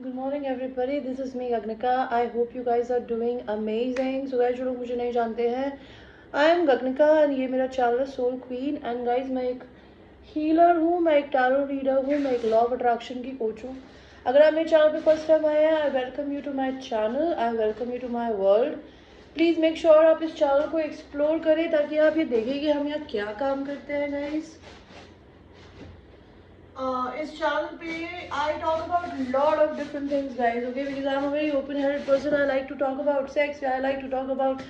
Good morning everybody, this is me Gagnika. I hope you guys are doing amazing. So guys, जो लोग मुझे नहीं जानते हैं, I am Gagnika and ये मेरा चैनल है सोल क्वीन. एंड गाइज मैं एक हीलर हूँ, मैं एक टैरो रीडर हूँ, मैं एक लॉ ऑफ अट्रैक्शन की कोच हूँ. अगर आप मेरे चैनल पे फर्स्ट टाइम आए हैं, I welcome you to my channel, I welcome you to my world. Please make sure आप इस चैनल को एक्सप्लोर करें ताकि आप ये देखें कि हम यहाँ क्या काम करते हैं गाइज. इस चैनल पे I talk about lot of different things guys, okay, because I am a very open headed person. I like to talk about sex, I like to talk about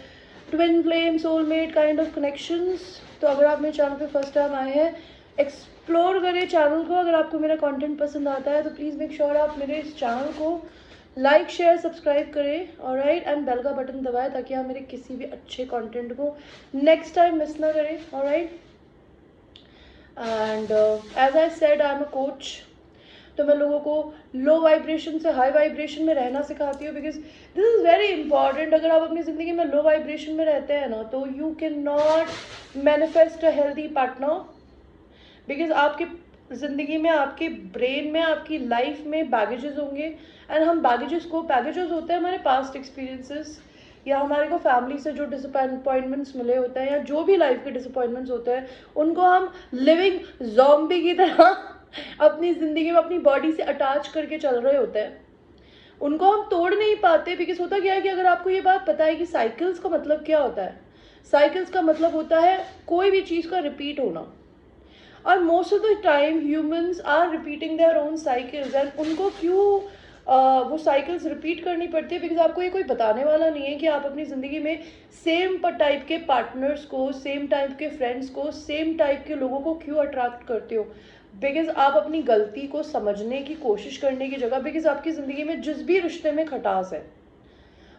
twin flame, soulmate kind of connections. तो अगर आप मेरे channel पे first time आए हैं, explore करें channel को. अगर आपको मेरा कंटेंट पसंद आता है तो प्लीज़ मेक श्योर आप मेरे इस चैनल को लाइक शेयर सब्सक्राइब करें, ऑलराइट, एंड बेल का बटन दबाएं ताकि आप मेरे किसी भी अच्छे कंटेंट को नेक्स्ट टाइम मिस ना करें, alright. And as I said, I am a coach. तो मैं लोगों को लो वाइब्रेशन से हाई वाइब्रेशन में रहना सिखाती हूँ, because this is very important. अगर आप अपनी ज़िंदगी में लो वाइब्रेशन में रहते हैं ना, तो you can not manifest a healthy partner. Because आपके ज़िंदगी में, आपके ब्रेन में, आपकी लाइफ में बैगेजेस होंगे. एंड हम बैगेजेस होते हैं हमारे पास्ट एक्सपीरियंसेस, या हमारे को फैमिली से जो डिसअपॉइंटमेंट्स मिले होते हैं, या जो भी लाइफ के डिसअपॉइंटमेंट्स होते हैं, उनको हम लिविंग ज़ॉम्बी की तरह अपनी ज़िंदगी में अपनी बॉडी से अटैच करके चल रहे होते हैं. उनको हम तोड़ नहीं पाते. बिकॉज होता क्या है कि अगर आपको ये बात पता है कि साइकिल्स का मतलब क्या होता है, साइकिल्स का मतलब होता है कोई भी चीज़ का रिपीट होना. और most of the time humans are repeating their own cycles. And उनको क्यों वो साइकिल्स रिपीट करनी पड़ती है? बिकॉज आपको ये कोई बताने वाला नहीं है कि आप अपनी ज़िंदगी में सेम टाइप के पार्टनर्स को, सेम टाइप के फ्रेंड्स को, सेम टाइप के लोगों को क्यों अट्रैक्ट करते हो. बिकॉज आप अपनी गलती को समझने की कोशिश करने की जगह, बिकॉज आपकी ज़िंदगी में जिस भी रिश्ते में खटास है,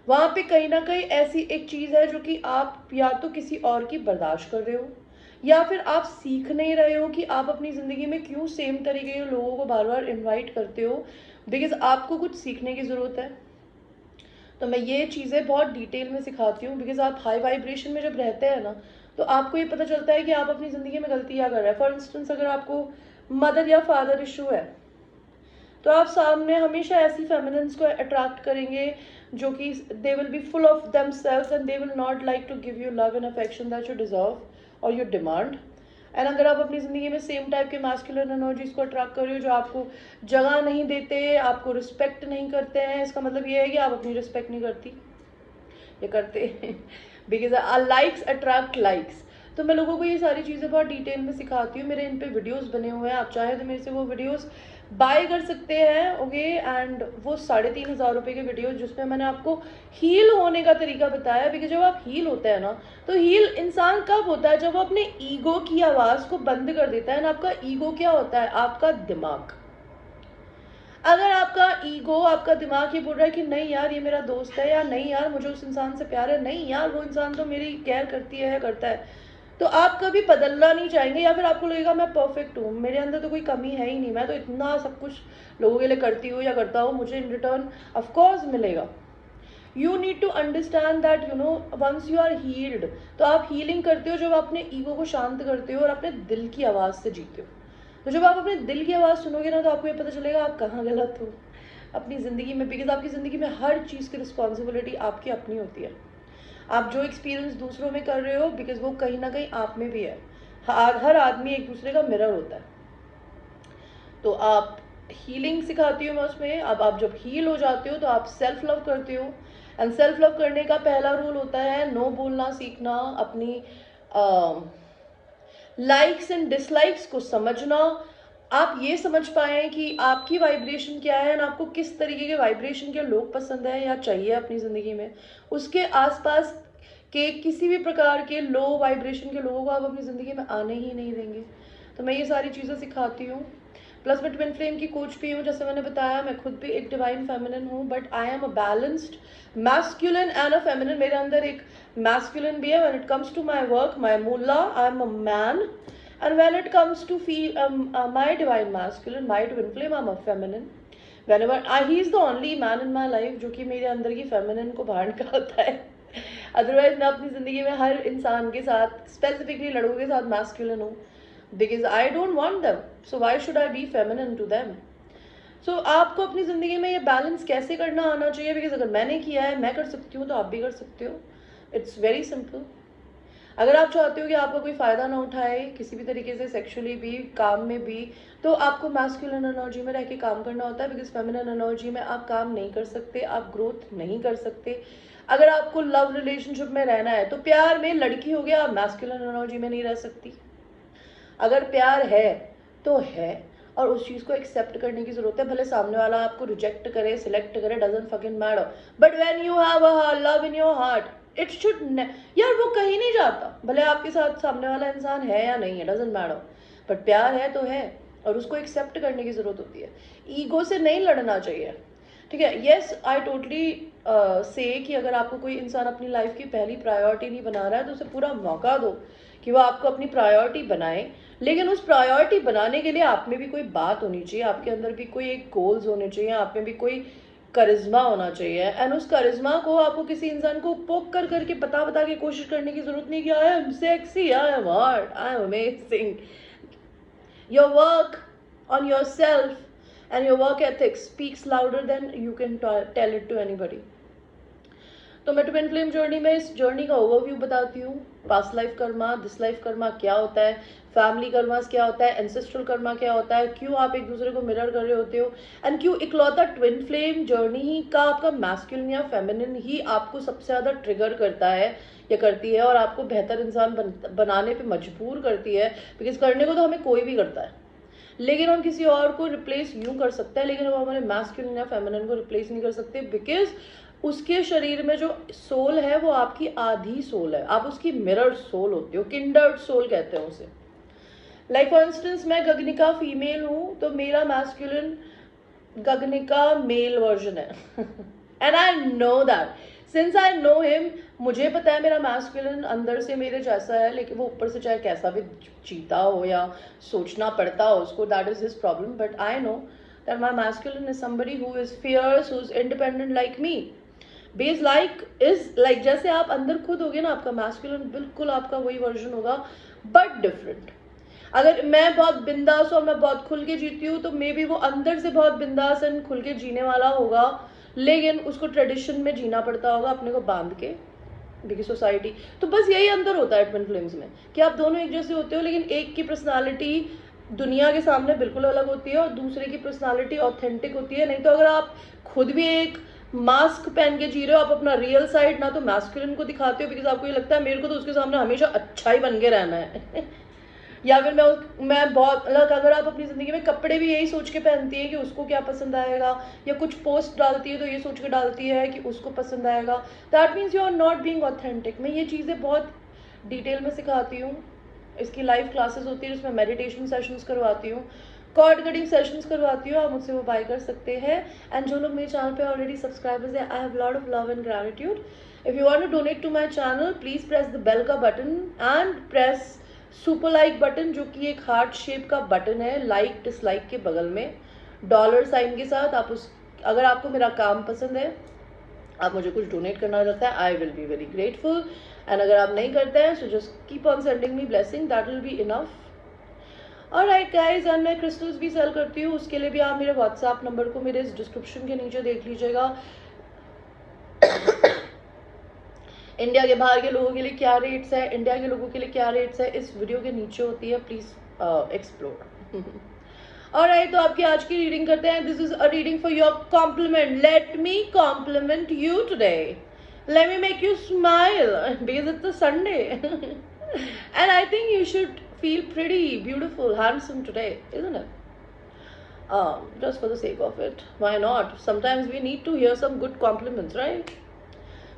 वहाँ पे कहीं ना कहीं ऐसी एक चीज़ है जो कि आप या तो किसी और की बर्दाश्त कर रहे हो, या फिर आप सीख नहीं रहे हो कि आप अपनी ज़िंदगी में क्यों सेम तरीके के लोगों को बार बार इनवाइट करते हो. बिकॉज आपको कुछ सीखने की ज़रूरत है. तो मैं ये चीज़ें बहुत डिटेल में सिखाती हूँ. बिकॉज आप हाई वाइब्रेशन में जब रहते हैं ना, तो आपको ये पता चलता है कि आप अपनी ज़िंदगी में गलती क्या कर रहे हैं. फॉर इंस्टेंस, अगर आपको मदर या फादर इशू है, तो आप सामने हमेशा ऐसी फेमिनिन्स को अट्रैक्ट करेंगे जो कि they will be full of themselves and they will not like to give you love and affection that you deserve और यू डिमांड. एंड अगर आप अपनी ज़िंदगी में सेम टाइप के मैस्कुलिन एनर्जीज को अट्रैक्ट कर रहे हो जो आपको जगह नहीं देते, आपको रिस्पेक्ट नहीं करते हैं, इसका मतलब ये है कि आप अपनी रिस्पेक्ट नहीं करती, ये करते. Because likes attract likes. तो मैं लोगों को ये सारी चीज़ें बहुत डिटेल में सिखाती हूँ. मेरे इन पे वीडियोस बने हुए हैं, आप चाहे तो मेरे से वो वीडियोस बाय कर सकते हैं, ओके. एंड वो 3,500 रुपये के वीडियोस जिसमें मैंने आपको हील होने का तरीका बताया. बिकॉज जब आप हील होते हैं ना, तो हील इंसान कब होता है? जब वो अपने ईगो की आवाज़ को बंद कर देता है. ना, आपका ईगो क्या होता है? आपका दिमाग. अगर आपका ईगो, आपका दिमाग ये बोल रहा है कि नहीं यार ये मेरा दोस्त है, या नहीं यार मुझे उस इंसान से प्यार है, नहीं यार वो इंसान तो मेरी केयर करती है, करता है, तो आप कभी बदलना नहीं चाहेंगे. या फिर आपको लगेगा मैं परफेक्ट हूँ, मेरे अंदर तो कोई कमी है ही नहीं, मैं तो इतना सब कुछ लोगों के लिए करती हूँ या करता हूँ, मुझे इन रिटर्न ऑफकोर्स मिलेगा. You need to understand that you know once you are healed. तो आप हीलिंग करते हो जब आप अपने ईगो को शांत करते हो और अपने दिल की आवाज़ से जीते हो. तो जब आप अपने दिल की आवाज़ सुनोगे ना, तो आपको ये पता चलेगा आप कहाँ गलत हो अपनी ज़िंदगी में. बिकॉज आपकी ज़िंदगी में हर चीज़ की रिस्पॉन्सिबिलिटी आपकी अपनी होती है. आप जो एक्सपीरियंस दूसरों में कर रहे हो, बिकॉज वो कहीं ना कहीं आप में भी है. हर आदमी एक दूसरे का मिरर होता है. तो आप हीलिंग सिखाती हूँ मैं उसमें. अब आप जब हील हो जाते हो तो आप सेल्फ लव करते हो. एंड सेल्फ लव करने का पहला रूल होता है नो बोलना सीखना, अपनी लाइक्स एंड डिसलाइक्स को समझना. आप ये समझ पाए कि आपकी वाइब्रेशन क्या है, और आपको किस तरीके के वाइब्रेशन के लोग पसंद है या चाहिए अपनी ज़िंदगी में. उसके आसपास के किसी भी प्रकार के लो वाइब्रेशन के लोगों को आप अपनी ज़िंदगी में आने ही नहीं देंगे. तो मैं ये सारी चीज़ें सिखाती हूँ. प्लस मैं ट्विन फ्लेम की कोच भी हूँ. जैसे मैंने बताया, मैं खुद भी एक डिवाइन फेमिनिन हूँ, but I am a balanced masculine and a feminine. मेरे अंदर एक मैस्कुलिन भी है. When it comes to my work, my moolah, I am a man. And when it comes to feel my divine masculine, my twin flame, I'm a feminine. Whenever he is the only man in my life जो कि मेरे अंदर की feminine को बाहर निकालता है. Otherwise मैं अपनी ज़िंदगी में हर इंसान के साथ, स्पेसिफिकली लड़कों के साथ masculine हूँ. Because I don't want them, so why should I be feminine to them? सो आपको अपनी ज़िंदगी में ये बैलेंस कैसे करना आना चाहिए, बिकॉज अगर मैंने किया है, मैं कर सकती हूँ, तो आप भी कर सकते हो. It's very simple. अगर आप चाहते हो कि आपका कोई फ़ायदा ना उठाए किसी भी तरीके से, सेक्सुअली भी, काम में भी, तो आपको मैस्कुलिन एनर्जी में रह के काम करना होता है, बिकॉज फेमिनिन एनर्जी में आप काम नहीं कर सकते, आप ग्रोथ नहीं कर सकते. अगर आपको लव रिलेशनशिप में रहना है, तो प्यार में लड़की हो गया, आप मैस्कुलिन एनर्जी में नहीं रह सकती. अगर प्यार है तो है, और उस चीज़ को एक्सेप्ट करने की ज़रूरत है. भले सामने वाला आपको रिजेक्ट करे, सिलेक्ट करे, doesn't fucking matter, but when you have a love in your heart, it should, यार वो कहीं नहीं जाता. भले आपके साथ सामने वाला इंसान है या नहीं है, डजंट मैटर, बट प्यार है तो है, और उसको एक्सेप्ट करने की ज़रूरत होती है. ईगो से नहीं लड़ना चाहिए, ठीक है. येस, आई टोटली से कि अगर आपको कोई इंसान अपनी लाइफ की पहली प्रायोरिटी नहीं बना रहा है, तो उसे पूरा मौका दो कि वो आपको अपनी प्रायोरिटी बनाए. लेकिन उस प्रायोरिटी बनाने के लिए आप में भी कोई बात होनी चाहिए, आपके अंदर भी कोई एक गोल्स होने चाहिए, आप में भी कोई करिश्मा होना चाहिए. एंड उस करिश्मा को आपको किसी इंसान को पोक कर करके बता के कोशिश करने की जरूरत नहीं कि I am sexy, I am hot, I am amazing. Your work on yourself and your work ethics speaks louder than you can tell it to anybody. तो मैं ट्विन फ्लेम जर्नी में इस जर्नी का overview बताती हूँ. Past life Karma, this life Karma क्या होता है, फैमिली कर्मास क्या होता है, एंसेस्ट्रल कर्मा क्या होता है, क्यों आप एक दूसरे को मिरर कर रहे होते हो, एंड क्यों इकलौता ट्विन फ्लेम जर्नी ही का आपका मैस्कुलिन या फेमिनिन ही आपको सबसे ज़्यादा ट्रिगर करता है या करती है, और आपको बेहतर इंसान बनाने पे मजबूर करती है. बिकॉज करने को तो हमें कोई भी करता है, लेकिन हम किसी और को रिप्लेस यूं कर सकते हैं, लेकिन हम हमारे मैस्कुलिन या फेमिनिन को रिप्लेस नहीं कर सकते, बिकॉज उसके शरीर में जो सोल है वो आपकी आधी सोल है, आप उसकी मिरर सोल होते हो, किंडर्ड सोल कहते हैं उसे. लाइक फॉर इंस्टेंस, मैं गगनिका फीमेल हूँ, तो मेरा मैस्कुलिन गगनिका मेल वर्जन है. And I know that, since I know him, मुझे पता है मेरा मैस्कुलिन अंदर से मेरे जैसा है, लेकिन वो ऊपर से चाहे कैसा भी जीता हो या सोचना पड़ता हो उसको, that is his problem. But I know that my masculine is somebody who is fierce, who is independent like me. बेस लाइक जैसे आप अंदर खुद होगे ना, आपका मैस्कुलिन बिल्कुल आपका वही वर्जन होगा, बट डिफरेंट. अगर मैं बहुत बिंदास और मैं बहुत खुल के जीती हूँ, तो मे बी वो अंदर से बहुत बिंदास एंड खुल के जीने वाला होगा, लेकिन उसको ट्रेडिशन में जीना पड़ता होगा अपने को बांध के, बिकॉज सोसाइटी. तो बस यही अंतर होता है ट्विन फ्लेम्स में, कि आप दोनों एक जैसे होते हो, लेकिन एक की पर्सनालिटी दुनिया के सामने बिल्कुल अलग होती है और दूसरे की पर्सनालिटी ऑथेंटिक होती है. नहीं तो अगर आप खुद भी एक मास्क पहन के जी रहे हो, आप अपना रियल साइड ना तो मैस्कुलिन को दिखाते हो, बिकॉज आपको ये लगता है मेरे को तो उसके सामने हमेशा अच्छा ही बन के रहना है. या फिर मैं बहुत अलग, अगर आप अपनी ज़िंदगी में कपड़े भी यही सोच के पहनती है कि उसको क्या पसंद आएगा, या कुछ पोस्ट डालती है तो ये सोच के डालती है कि उसको पसंद आएगा, that means you are not being authentic. मैं ये चीज़ें बहुत डिटेल में सिखाती हूँ. इसकी लाइव क्लासेस होती है जिसमें मेडिटेशन सेशंस करवाती हूँ, कॉर्ड कटिंग सेशंस करवाती हूँ. आप मुझसे वो बाय कर सकते हैं. एंड जो लोग मेरे चैनल पे ऑलरेडी सब्सक्राइबर्स हैं, I have lot of love and gratitude. If you want to donate to my channel, please press the bell का button and press super like button, जो कि एक हार्ट शेप का बटन है like dislike के बगल में डॉलर साइन के साथ. आप उस, अगर आपको मेरा काम पसंद है, आप मुझे कुछ डोनेट करना चाहता है, I will be very grateful. And अगर आप नहीं करते हैं, so just keep on sending me blessing, that will be enough. Alright guys, and मैं क्रिस्टल्स भी सेल करती हूँ. उसके लिए भी आप मेरे व्हाट्सएप नंबर को मेरे इस डिस्क्रिप्शन के नीचे देख लीजिएगा. इंडिया के बाहर के लोगों के लिए क्या रेट्स है, इंडिया के लोगों के लिए क्या रेट्स है, इस वीडियो के नीचे होती है, प्लीज एक्सप्लोर. ऑलराइट, तो आपकी आज की रीडिंग करते हैं. This is a reading for your compliment. Let me compliment you today. Let me make you smile because it's a Sunday. And I think you should feel pretty, beautiful, handsome today, isn't it? Just for the sake of it, why not? Sometimes we need to hear some good compliments, right?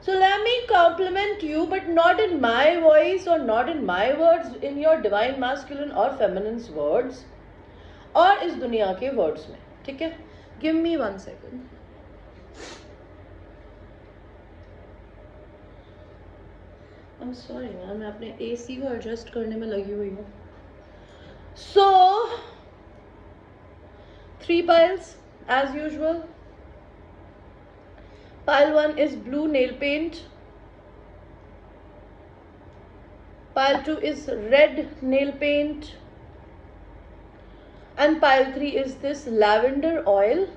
So let me compliment you, but not in my voice or not in my words, in your divine masculine or feminine's words, और इस दुनिया के words में, ठीक है? Give me 1 second. I'm sorry man, मैं अपने AC को एडजस्ट करने में लगी हुई हूँ. So 3 piles as usual. Pile 1 is blue nail paint. Pile 2 is red nail paint. And pile 3 is this lavender oil.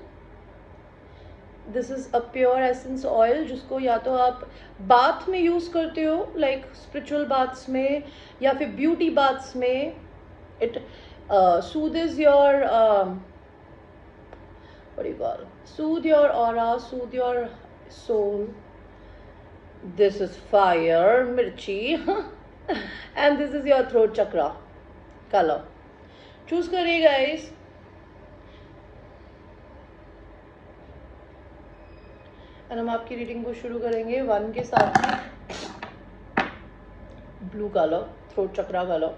This is a pure essence oil जिसको या तो आप बाथ में यूज करते हो, लाइक स्पिरिचुअल बाथ्स में या फिर ब्यूटी बाथ्स में. It soothes your what do you call, soothe your aura, soothe your soul. This is fire mirchi and this is your throat chakra color. choose करिए guys. और हम आपकी reading को शुरू करेंगे 1 के साथ में. ब्लू कलर, थ्रोट चक्रा कलर.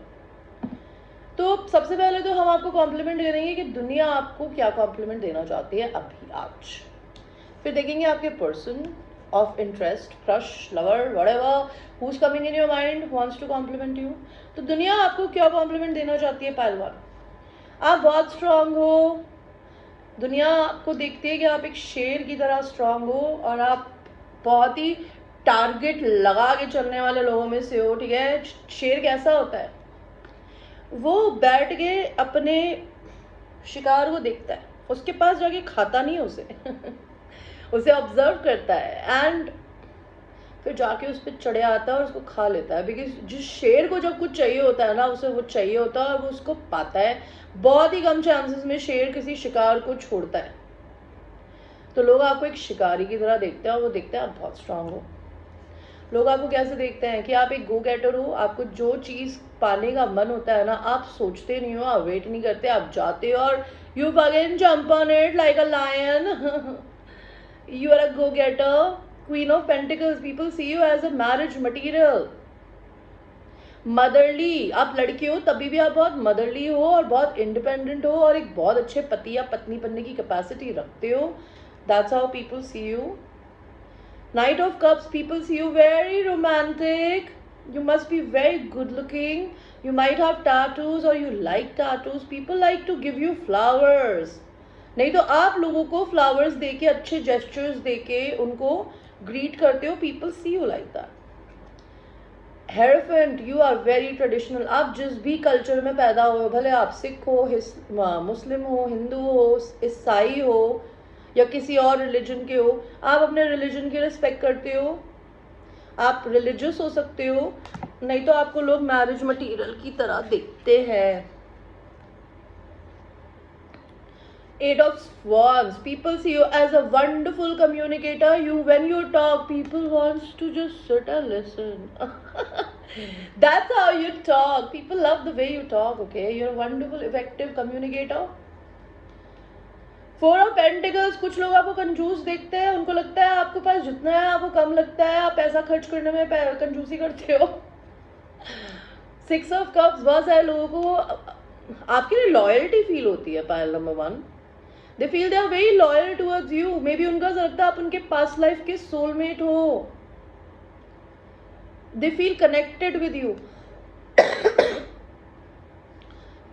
तो सबसे पहले तो हम आपको कॉम्प्लीमेंट करेंगे कि दुनिया आपको क्या कॉम्प्लीमेंट देना चाहती है अभी आज. फिर देखेंगे आपके person of interest, crush, lover, whatever who is coming in your mind, wants to compliment you. तो दुनिया आपको क्या कॉम्प्लीमेंट देना चाहती है. पाइल 1, आप बहुत स्ट्रांग हो. दुनिया आपको देखती है कि आप एक शेर की तरह स्ट्रांग हो और आप बहुत ही टारगेट लगा के चलने वाले लोगों में से हो. ठीक है, शेर कैसा होता है, वो बैठ के अपने शिकार को देखता है, उसके पास जाके खाता नहीं उसे उसे ऑब्जर्व करता है एंड फिर जाके उस पर चढ़े आता है और उसको खा लेता है. बिकॉज जिस शेर को जब कुछ चाहिए होता है ना, उसे वो चाहिए होता है और वो उसको पाता है. बहुत ही कम चांसेस में शेर किसी शिकार को छोड़ता है. तो लोग आपको एक शिकारी की तरह देखते हैं और वो देखते हैं आप बहुत स्ट्रांग हो. लोग आपको कैसे देखते हैं कि आप एक गो गेटर हो. आपको जो चीज़ पाने का मन होता है ना, आप सोचते नहीं हो, आप वेट नहीं करते, आप जाते हो और you again jump on it like a lion. You are a go getter. Queen of pentacles, people see you as a marriage material. Motherly, आप लड़की हो तभी भी आप बहुत मदरली हो और बहुत इंडिपेंडेंट हो और एक बहुत अच्छे पति या पत्नी बनने की कैपेसिटी रखते हो. That's how people see you. Knight of Cups, people see you very romantic. You must be very good looking. You might have tattoos or you like tattoos. People like to give you flowers. नहीं तो आप लोगों को flowers देके, अच्छे gestures देके उनको greet करते हो. People see you like that. Hierophant, you are very traditional. आप जिस भी कल्चर में पैदा हो, भले आप सिख हो, मुस्लिम हो, हिंदू हो, ईसाई हो या किसी और रिलीजन के हो, आप अपने रिलीजन की रिस्पेक्ट करते हो. आप रिलीजियस हो सकते हो, नहीं तो आपको लोग मैरिज मटीरियल की तरह देखते हैं. 8 of Wands, people see you as a wonderful communicator. When you talk, people wants to just sit and listen. That's how you talk. People love the way you talk. Okay, you're a wonderful, effective communicator. 4 of Pentacles, कुछ लोग आपको कंजूस देखते हैं. उनको लगता है आपके पास जितना है आपको कम लगता है, आप पैसा खर्च करने में कंजूसी करते हो. 6 of Cups, बहुत सारे लोगों को आपके लिए लॉयल्टी फील होती है. Pile number 1, they feel they are very loyal towards you. Maybe उनका लगता है आप उनके पास्ट लाइफ के सोलमेट हो. They feel connected with you.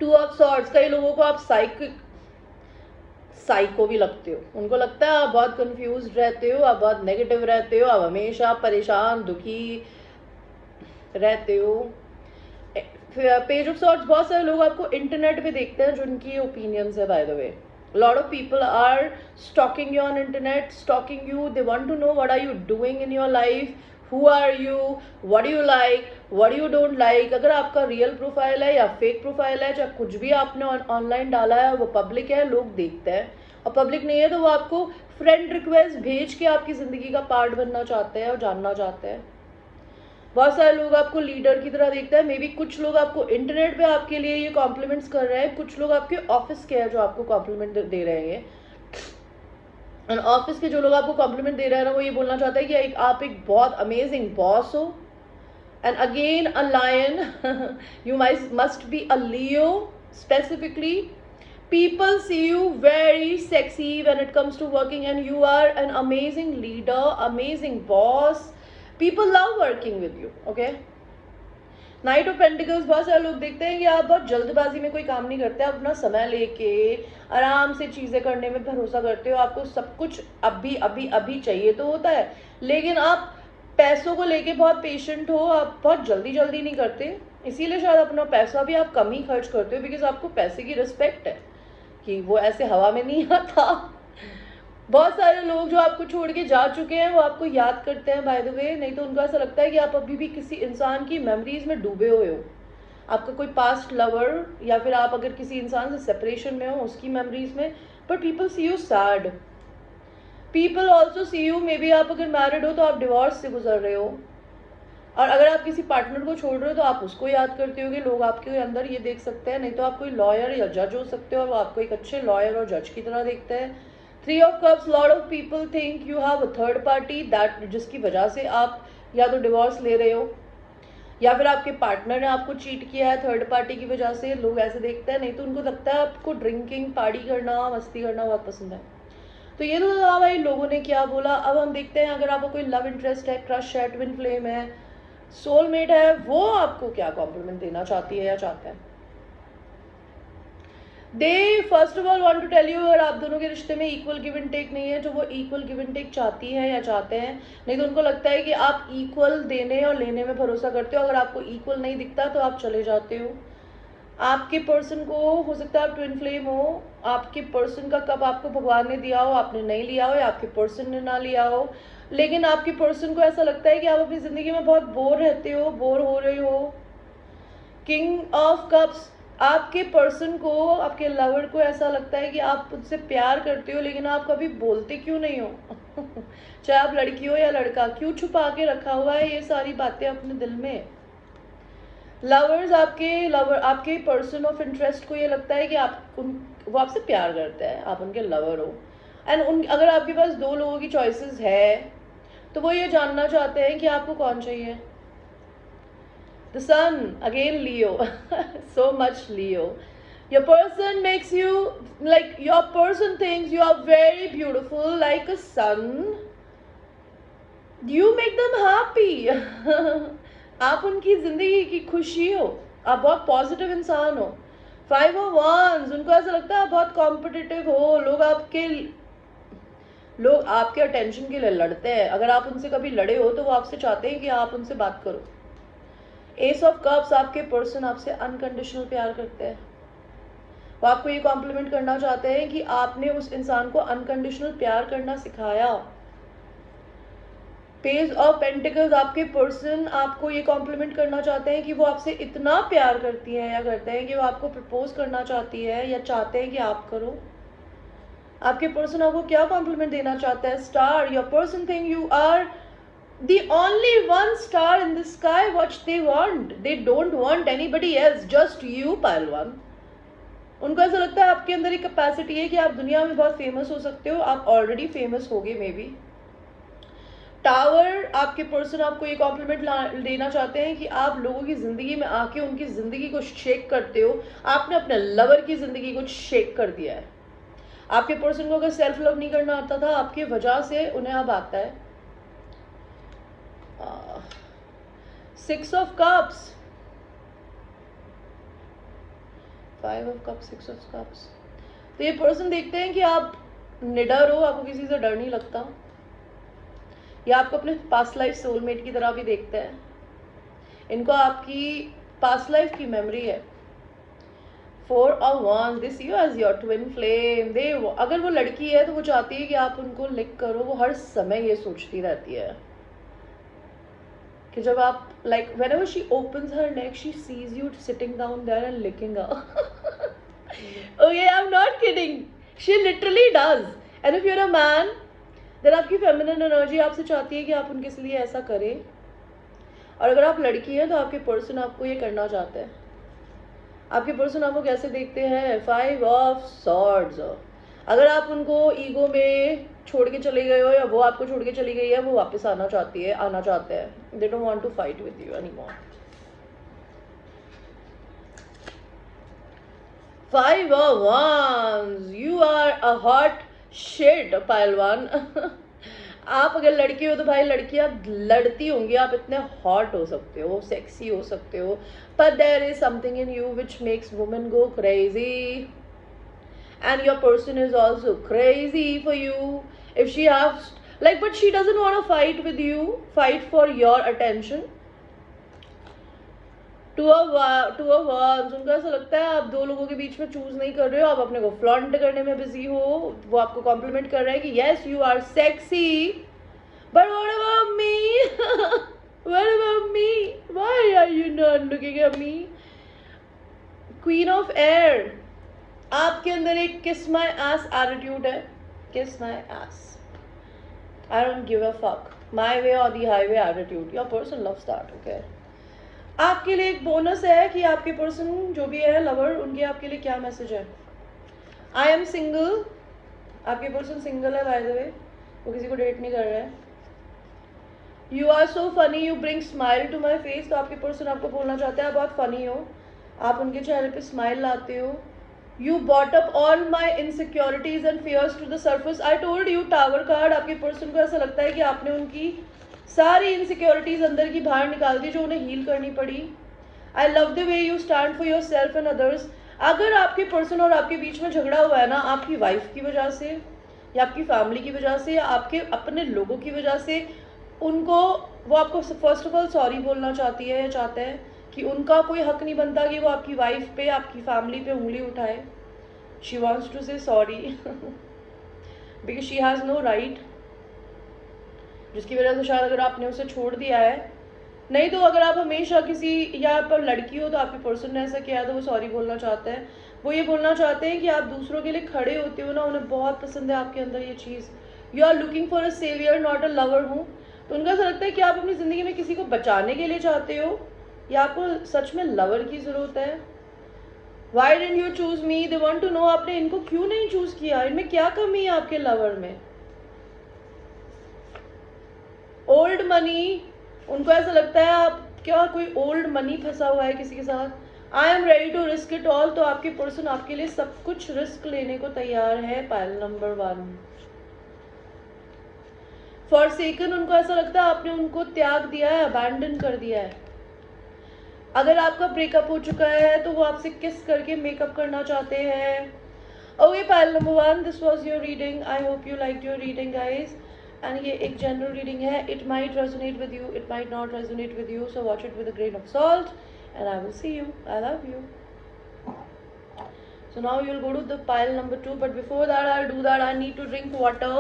2 of Swords, कई लोगों को आप साइको भी लगते हो. उनको लगता है आप बहुत कंफ्यूज रहते हो, आप बहुत नेगेटिव रहते हो, आप हमेशा परेशान दुखी रहते हो. पेज ऑफ सॉर्ड्स, बहुत सारे लोग आपको इंटरनेट पे देखते हैं जो उनकी ओपिनियंस है. By the way, lot of people are stalking you on internet, stalking you. They want to know what are you doing in your life, who are you, what do you like, what you don't like. अगर आपका real profile है या fake profile है, चाहे कुछ भी आपने online डाला है, वो पब्लिक है, लोग देखते हैं. और पब्लिक नहीं है तो वो आपको फ्रेंड रिक्वेस्ट भेज के आपकी ज़िंदगी का पार्ट बनना चाहते हैं और जानना चाहते हैं. बहुत सारे लोग आपको लीडर की तरह देखते हैं. मे बी कुछ लोग आपको इंटरनेट पे आपके लिए ये कॉम्प्लीमेंट्स कर रहे हैं, कुछ लोग आपके ऑफिस के हैं जो आपको कॉम्प्लीमेंट दे रहे हैं. एंड ऑफिस के जो लोग आपको कॉम्प्लीमेंट दे रहे हैं ना, वो ये बोलना चाहते हैं कि आप एक बहुत अमेजिंग बॉस हो. And again a lion, you must be a Leo specifically. People see you very sexy when it comes to working and you are an amazing leader, amazing boss. People love working with you, okay? Knight of Pentacles, बहुत सारे लोग देखते हैं कि आप बहुत जल्दबाजी में कोई काम नहीं करते. आप अपना समय लेके आराम से चीज़ें करने में भरोसा करते हो. आपको सब कुछ अभी अभी अभी चाहिए तो होता है, लेकिन आप पैसों को लेके बहुत पेशेंट हो. आप बहुत जल्दी जल्दी नहीं करते, इसीलिए शायद अपना पैसा भी आप कम ही खर्च करते हो, बिकॉज आपको पैसे की रिस्पेक्ट है. कि वो ऐसे हवा में नहीं आता। बहुत सारे लोग जो आपको छोड़ के जा चुके हैं वो आपको याद करते हैं बाय द वे, नहीं तो उनको ऐसा लगता है कि आप अभी भी किसी इंसान की मेमोरीज में डूबे हुए हो। आपका कोई पास्ट लवर या फिर आप अगर किसी इंसान से सेपरेशन में हो उसकी मेमोरीज में, but people see you sad, people also see you, may be आप अगर मैरिड हो तो आप डिवोर्स से गुजर रहे हो, और अगर आप किसी पार्टनर को छोड़ रहे हो तो आप उसको याद करते होगे, लोग आपके अंदर ये देख सकते हैं, नहीं तो आप कोई लॉयर या जज हो सकते हो और वो आपको एक अच्छे लॉयर और जज की तरह देखते हैं। 3 of cups, lot of people think you have a third party that, जिसकी वजह से आप या तो डिवोर्स ले रहे हो या फिर आपके पार्टनर ने आपको चीट किया है थर्ड पार्टी की वजह से, लोग ऐसे देखते हैं, नहीं तो उनको लगता है आपको ड्रिंकिंग पार्टी करना मस्ती करना बहुत पसंद है। तो ये तो था भाई लोगों ने क्या बोला। अब हम देखते हैं अगर आपको कोई लव इंटरेस्ट है, क्रश है, ट्विन फ्लेम है, सोलमेट है, वो आपको क्या कॉम्प्लीमेंट देना चाहती है या चाहता है। They first of all want to tell you, अगर आप दोनों के रिश्ते में इक्वल गिव एंड टेक नहीं है तो वो इक्वल गिव एंड टेक चाहती है या चाहते हैं, नहीं तो उनको लगता है कि आप इक्वल देने और लेने में भरोसा करते हो, अगर आपको इक्वल नहीं दिखता तो आप चले जाते हो। आपके पर्सन को हो सकता है आप ट्विन फ्लेम हो, आपके पर्सन का कप आपको भगवान ने दिया हो, आपने नहीं लिया हो, या आपके पर्सन ने ना लिया हो, लेकिन आपके पर्सन को ऐसा लगता है कि आप अपनी ज़िंदगी में बहुत बोर रहते हो, बोर हो रहे हो। किंग ऑफ कप्स, आपके पर्सन को, आपके लवर को ऐसा लगता है कि आप उससे प्यार करते हो लेकिन आप कभी बोलते क्यों नहीं हो। चाहे आप लड़की हो या लड़का, क्यों छुपा के रखा हुआ है ये सारी बातें अपने दिल में। लवर्स, आपके पर्सन ऑफ इंटरेस्ट को ये लगता है कि वो आपसे प्यार करते हैं, आप उनके लवर हो, एंड अगर आपके पास 2 लोगों की चॉइसेस है तो वो ये जानना चाहते हैं कि आपको कौन चाहिए। The sun again Leo, so much Leo. Your person makes you, like your person thinks you are very beautiful like a sun. You make them happy. आप उनकी जिंदगी की खुशी हो, आप बहुत पॉजिटिव इंसान हो। 5 of Wands, उनको ऐसा लगता है आप बहुत कॉम्पिटिटिव हो, लोग आपके अटेंशन के लिए लड़ते हैं, अगर आप उनसे कभी लड़े हो तो वो आपसे चाहते हैं कि आप उनसे बात करो। एस ऑफ कप्स, आपके पर्सन आपसे अनकंडीशनल प्यार करते हैं, वो आपको ये कॉम्प्लीमेंट करना चाहते हैं कि आपने उस इंसान को अनकंडीशनल प्यार करना सिखाया। पेज ऑफ पेंटिकल्स, आपके पर्सन आपको ये कॉम्प्लीमेंट करना चाहते हैं कि वो आपसे इतना प्यार करती है या करते हैं कि वो आपको प्रपोज करना चाहती है या चाहते हैं कि आप करो। आपके पर्सन आपको क्या कॉम्प्लीमेंट देना चाहता है। Star, your person think you are the only one star in the sky, what they want, they don't want anybody else, just you पहलवान। उनको ऐसा लगता है आपके अंदर एक कैपेसिटी है कि आप दुनिया में बहुत फेमस हो सकते हो, आप ऑलरेडी फेमस हो गए मे बी। टावर, आपके पर्सन आपको ये कॉम्प्लीमेंट देना चाहते हैं कि आप लोगों की जिंदगी में आके उनकी जिंदगी को शेक करते हो, आपने अपने लवर की जिंदगी को शेक कर दिया है। आपके पर्सन को अगर सेल्फ लव नहीं करना आता था, आपकी वजह से उन्हें अब आता है। 6 of cups, 5 of cups, 6 of cups, तो ये पर्सन देखते हैं कि आप निडर हो, आपको किसी से डर नहीं लगता, या आपको अपने पास्ट लाइफ सोलमेट की तरह भी देखते हैं। इनको आपकी पास्ट लाइफ की मेमोरी है। 4 of Wands, they see you as your twin flame. अगर वो लड़की है तो वो चाहती है कि आप उनको लिक करो, वो हर समय ये सोचती रहती है कि जब आप like whenever she opens her neck, she sees you sitting down there and licking her. Okay, I'm not kidding. She literally does. And if you're a man, then आपकी feminine energy आपसे चाहती है कि आप उनके लिए ऐसा करें। और अगर आप लड़की हैं तो आपके पर्सन आपको ये करना चाहते हैं। आपके पर्सन आपको कैसे देखते हैं। 5 of Swords, अगर आप उनको ईगो में छोड़ के चले गए हो या वो आपको छोड़ के चली गई है, वो वापस आना चाहते हैं। They don't want to fight with you anymore. 5 of Wands, you are a hot shit पहलवान। आप अगर लड़की हो तो भाई लड़की आप लड़ती होंगी, आप इतने हॉट हो सकते हो, सेक्सी हो सकते हो, but there is something in you which makes women go crazy, and your person is also crazy for you. If she has but she doesn't want to fight with you, fight for your attention. Two of wands, उनको ऐसा लगता है आप दो लोगों के बीच में choose नहीं कर रहे हो, आप अपने को फ्लॉन्ट करने में बिजी हो, वो आपको कॉम्प्लीमेंट कर रहे हैं कि yes you are sexy, but what about me, what about me, why are you not looking at me. Queen of air, आपके अंदर एक किस माई एस एटीट्यूड है, kiss my ass, I don't give a fuck, my way or the highway attitude, your person loves that, okay. आपके लिए एक bonus है कि आपके पर्सन जो भी है लवर, उनके आपके लिए क्या मैसेज है। आई एम सिंगल, आपके पर्सन सिंगल है बाय द वे, वो किसी को डेट नहीं कर रहा है। You are so funny, you bring smile to my face, तो आपके पर्सन आपको बोलना चाहते हैं आप बहुत फनी हो, आप उनके चेहरे पे स्माइल लाते हो। You bought up all my insecurities and fears to the surface, I told you, tower card, आपके पर्सन को ऐसा लगता है कि आपने उनकी सारी इनसिक्योरिटीज अंदर की बाहर निकाल दी जो उन्हें हील करनी पड़ी। I love the way you stand for your self and others. अगर आपके पर्सन और आपके बीच में झगड़ा हुआ है ना, आपकी वाइफ की वजह से या आपकी फैमिली की वजह से या आपके अपने लोगों की वजह से, उनको, वो आपको फर्स्ट ऑफ ऑल सॉरी बोलना चाहती है या चाहते हैं कि उनका कोई हक नहीं बनता कि वो आपकी वाइफ पे, आपकी फैमिली पे उंगली उठाए। She wants to say sorry because she has no right, जिसकी वजह से शायद अगर आपने उसे छोड़ दिया है, नहीं तो अगर आप हमेशा किसी, या पर लड़की हो तो आपके पर्सन ने ऐसा किया तो वो सॉरी बोलना चाहते हैं। वो ये बोलना चाहते हैं कि आप दूसरों के लिए खड़े होते हो ना, उन्हें बहुत पसंद है आपके अंदर ये चीज़। You are looking for a saviour not a lover हूँ, तो उनका ऐसा लगता है कि आप अपनी ज़िंदगी में किसी को बचाने के लिए चाहते हो या आपको सच में लवर की ज़रूरत है। Why don't you choose me, they want to know, आपने इनको क्यों नहीं चूज़ किया, इनमें क्या कमी है आपके लवर में। ओल्ड मनी, उनको ऐसा लगता है आप क्या कोई ओल्ड मनी फंसा हुआ है किसी के साथ। I am ready to risk it all, तो आपके पर्सन आपके लिए सब कुछ रिस्क लेने को तैयार है। पाइल नंबर 1, फॉरसेकन, उनको ऐसा लगता है आपने उनको त्याग दिया है, अबैंडन कर दिया है। अगर आपका ब्रेकअप हो चुका है तो वो आपसे किस करके मेकअप करना चाहते हैं। Okay pile number 1, this was your reading, I hope you like your reading guys. And ये एक जनरल रीडिंग है, it might resonate with you, it might not resonate with you, so watch it with a grain of salt and I will see you, I love you. So now you will go to the pile number 2, but before that I'll do that, I need to drink water.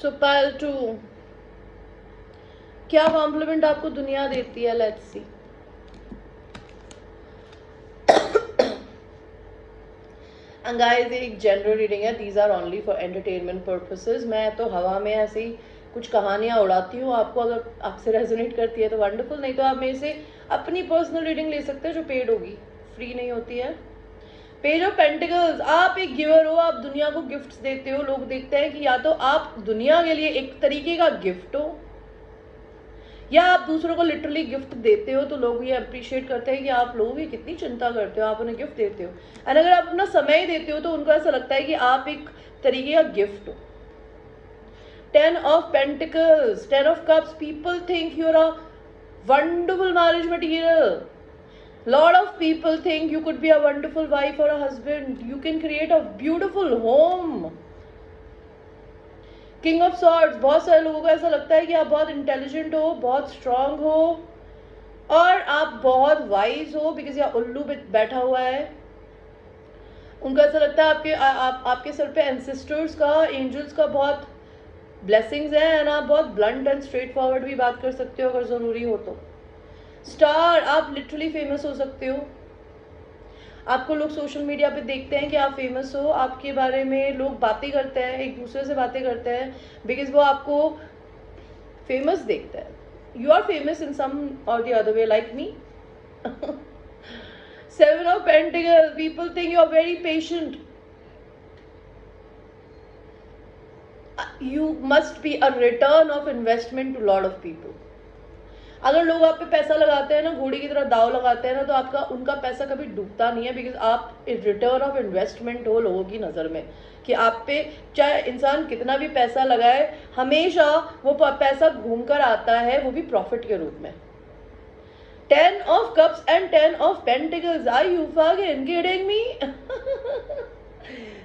So pile 2, क्या complement आपको दुनिया देती है, let's see. Guys एक general reading है, these are only for entertainment purposes. मैं तो हवा में ऐसे ही कुछ कहानियाँ उड़ाती हूँ, आपको अगर आपसे रेजोनेट करती है तो वंडरफुल, नहीं तो आप मेरे से अपनी पर्सनल रीडिंग ले सकते हैं जो पेड होगी, फ्री नहीं होती है। पेज ऑफ पेंटिकल्स, आप एक गिवर हो, आप दुनिया को गिफ्ट्स देते हो। लोग देखते हैं कि या तो आप दुनिया के लिए एक तरीके का गिफ्ट हो या आप दूसरों को लिटरली गिफ्ट देते हो, तो लोग ये अप्रिशिएट करते हैं कि आप लोगों की कितनी चिंता करते हो, आप उन्हें गिफ्ट देते हो। एंड अगर आप अपना समय देते हो तो उनको ऐसा लगता है कि आप एक तरीके का गिफ्ट हो। 10 of pentacles, 10 of cups, people think you are a wonderful marriage material. Lot of people think you could be a wonderful wife or a husband. You can create a beautiful home. King of Swords, बहुत सारे लोगों को ऐसा लगता है कि आप बहुत इंटेलिजेंट हो, बहुत स्ट्रांग हो और आप बहुत वाइज हो, बिकॉज यहाँ उल्लू बैठा हुआ है। उनको ऐसा लगता है आपके सर पे एंसेस्टर्स का, एंजल्स का बहुत ब्लेसिंग्स है, एंड आप बहुत ब्लंट एंड स्ट्रेट फॉरवर्ड भी बात कर सकते हो अगर ज़रूरी हो तो। स्टार, आप लिटरली फेमस हो सकते हो। आपको लोग सोशल मीडिया पे देखते हैं कि आप फेमस हो, आपके बारे में लोग बातें करते हैं, एक दूसरे से बातें करते हैं, बिकॉज वो आपको फेमस देखते हैं। You are famous in some or the other way, like me. 7 of pentacles, people think you are very patient. You must be a return of investment to lot of people. अगर लोग आप पे पैसा लगाते हैं ना, घोड़ी की तरह दाव लगाते हैं ना, तो आपका उनका पैसा कभी डूबता नहीं है, बिकॉज आप रिटर्न ऑफ इन्वेस्टमेंट हो लोगों की नज़र में, कि आप पे चाहे इंसान कितना भी पैसा लगाए, हमेशा वो पैसा घूम कर आता है, वो भी प्रॉफिट के रूप में। 10 of cups and 10 of pentacles. Are you fucking kidding me?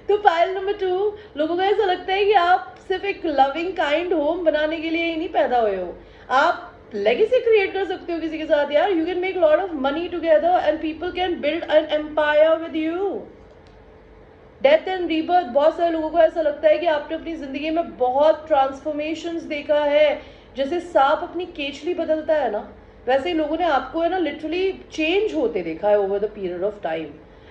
तो पाइल नंबर 2, लोगों को ऐसा लगता है कि आप सिर्फ एक लविंग काइंड होम बनाने के लिए ही नहीं पैदा हुए हो, आप लेगेसी क्रिएट कर सकते हो किसी के साथ यार। You can make lot of money together and people can build an empire with you. Death and rebirth, बहुत सारे लोगों को ऐसा लगता है कि आपने अपनी जिंदगी में बहुत ट्रांसफॉर्मेशंस देखा है, जैसे सांप अपनी केचली बदलता है ना, वैसे ही लोगों ने आपको है ना लिटरली चेंज होते देखा है over the period of time,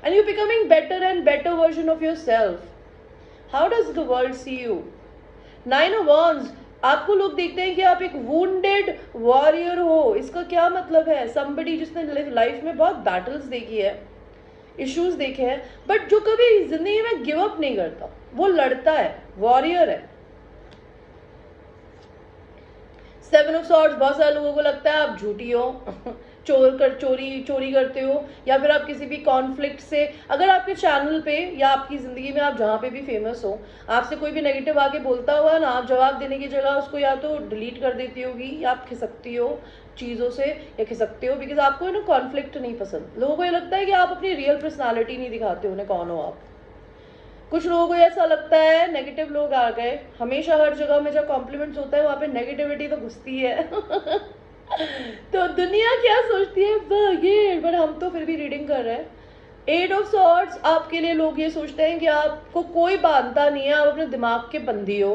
and you becoming better and better version of yourself. How does the world see you? 9 of Wands, आपको लोग देखते हैं कि आप एक वुंडेड वॉरियर हो। इसका क्या मतलब है? समबडी जिसने लाइफ में बहुत बैटल्स देखी है, इश्यूज देखे हैं, बट जो कभी जिंदगी में गिव अप नहीं करता, वो लड़ता है, वॉरियर है। 7 of Swords, बहुत सारे लोगों को लगता है आप झूठी हो, चोरी करते हो, या फिर आप किसी भी कॉन्फ्लिक्ट से, अगर आपके चैनल पे या आपकी ज़िंदगी में आप जहाँ पे भी फेमस हो, आपसे कोई भी नेगेटिव आके बोलता हुआ ना, आप जवाब देने की जगह उसको या तो डिलीट कर देती होगी, या आप खिसकती हो चीज़ों से, या खिसकते हो बिकॉज आपको ना कॉन्फ्लिक्ट नहीं पसंद। लोगों को ये लगता है कि आप अपनी रियल पर्सनैलिटी नहीं दिखाते, उन्हें कौन हो आप। कुछ लोगों को ऐसा लगता है नेगेटिव लोग आ गए, हमेशा हर जगह में जब कॉम्प्लीमेंट्स होता है वहाँ पे नेगेटिविटी तो घुसती है। तो दुनिया क्या सोचती है ये, बट हम तो फिर भी रीडिंग कर रहे हैं। 8 of Swords, आपके लिए लोग ये सोचते हैं कि आपको कोई बांधता नहीं है, आप अपने दिमाग के बंदी हो।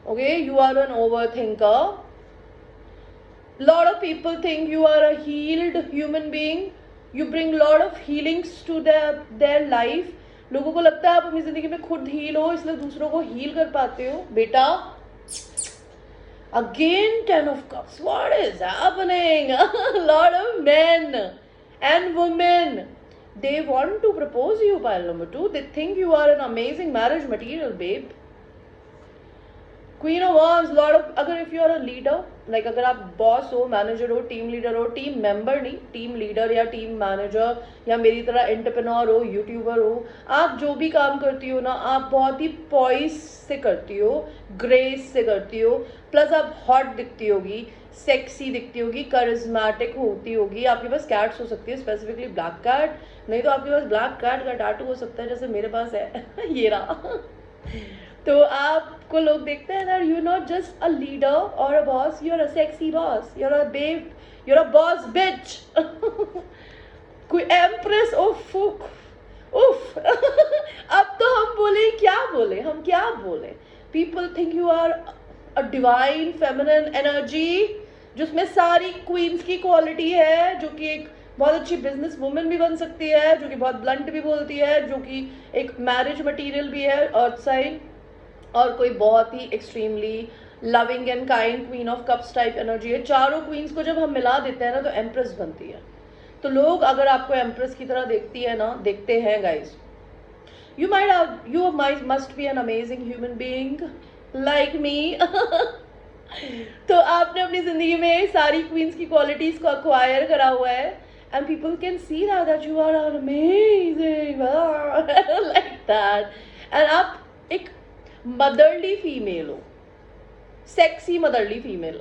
Okay, you are an overthinker. Lot of people think you are a healed human being, you bring lot of healings to their life. लोगों को लगता है आप अपनी जिंदगी में खुद हील हो, इसलिए दूसरों को हील कर पाते हो। बेटा again 10 of Cups, what is happening? A lot of men and women, they want to propose you, pile number 2. They think you are an amazing marriage material, babe. Queen of Wands, lot of, अगर if you are a leader, like अगर आप boss हो, manager हो, team leader हो, team member नहीं, team leader या team manager, या मेरी तरह एंटरप्रेन्योर हो, यूट्यूबर हो, आप जो भी काम करती हो ना, आप बहुत ही पॉइस से करती हो, ग्रेस से करती हो, प्लस आप हॉट दिखती होगी, सेक्सी दिखती होगी, करिज्मेटिक होती होगी। आपके पास कैट्स हो सकती है, स्पेसिफिकली ब्लैक कैट, नहीं तो आपके पास ब्लैक कैट का टैटू हो सकता है, जैसे मेरे पास है। ये रहा। तो आपको लोग देखते हैं that you're not just a leader or a boss, you're a sexy boss, you're a babe, you're a boss bitch. कोई एम्प्रेस, उफ उफ। अब तो हम बोले क्या बोले, हम क्या बोले। People think you are a divine feminine energy, जिसमें सारी क्वींस की क्वालिटी है, जो कि एक बहुत अच्छी बिजनेस वुमेन भी बन सकती है, जो कि बहुत ब्लंट भी बोलती है, जो कि एक मैरिज मटेरियल भी है, अर्थ साइन, और कोई बहुत ही extremely loving and kind queen of cups type energy है। चारों क्वींस को जब हम मिला देते हैं ना, तो एम्प्रेस बनती है। तो लोग अगर आपको एम्प्रेस की तरह देखते हैं guys, you must be an amazing human being like me. तो आपने अपनी जिंदगी में सारी क्वींस की क्वालिटीज को अक्वायर करा हुआ है, and people can see that you are an amazing like that, and आप एक मदरली फीमेल हो, sexy motherly female.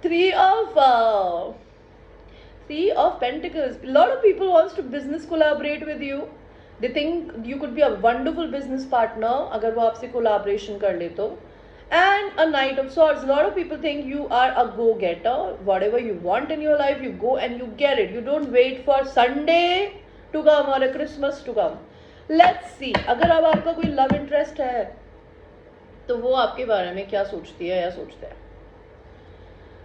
Three of Pentacles. A lot of people wants to business collaborate with you. They think you could be a wonderful business partner अगर वो आपसे collaboration कर ले तो. And a Knight of Swords. A lot of people think you are a go-getter. Whatever you want in your life, you go and you get it. You don't wait for Sunday to come or a Christmas to come. Let's see. अगर अब आपका कोई love interest है, तो वो आपके बारे में क्या सोचती है या सोचते हैं?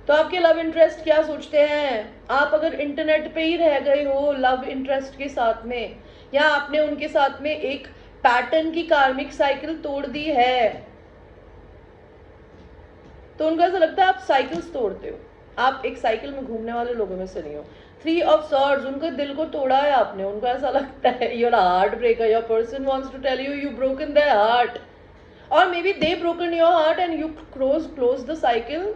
तो आपके लव इंटरेस्ट क्या सोचते हैं? आप अगर इंटरनेट पे ही रह गए हो लव इंटरेस्ट के साथ में, या आपने उनके साथ में एक पैटर्न की कार्मिक साइकिल तोड़ दी है, तो उनको ऐसा लगता है आप साइकिल्स तोड़ते हो, आप एक साइकिल में घूमने वाले लोगों में से नहीं हो। 3 of Swords, उनके दिल को तोड़ा है आपने, उनको ऐसा लगता है you're a heartbreaker, your person wants to tell you you broken their heart, or maybe they broken your heart and you close the cycle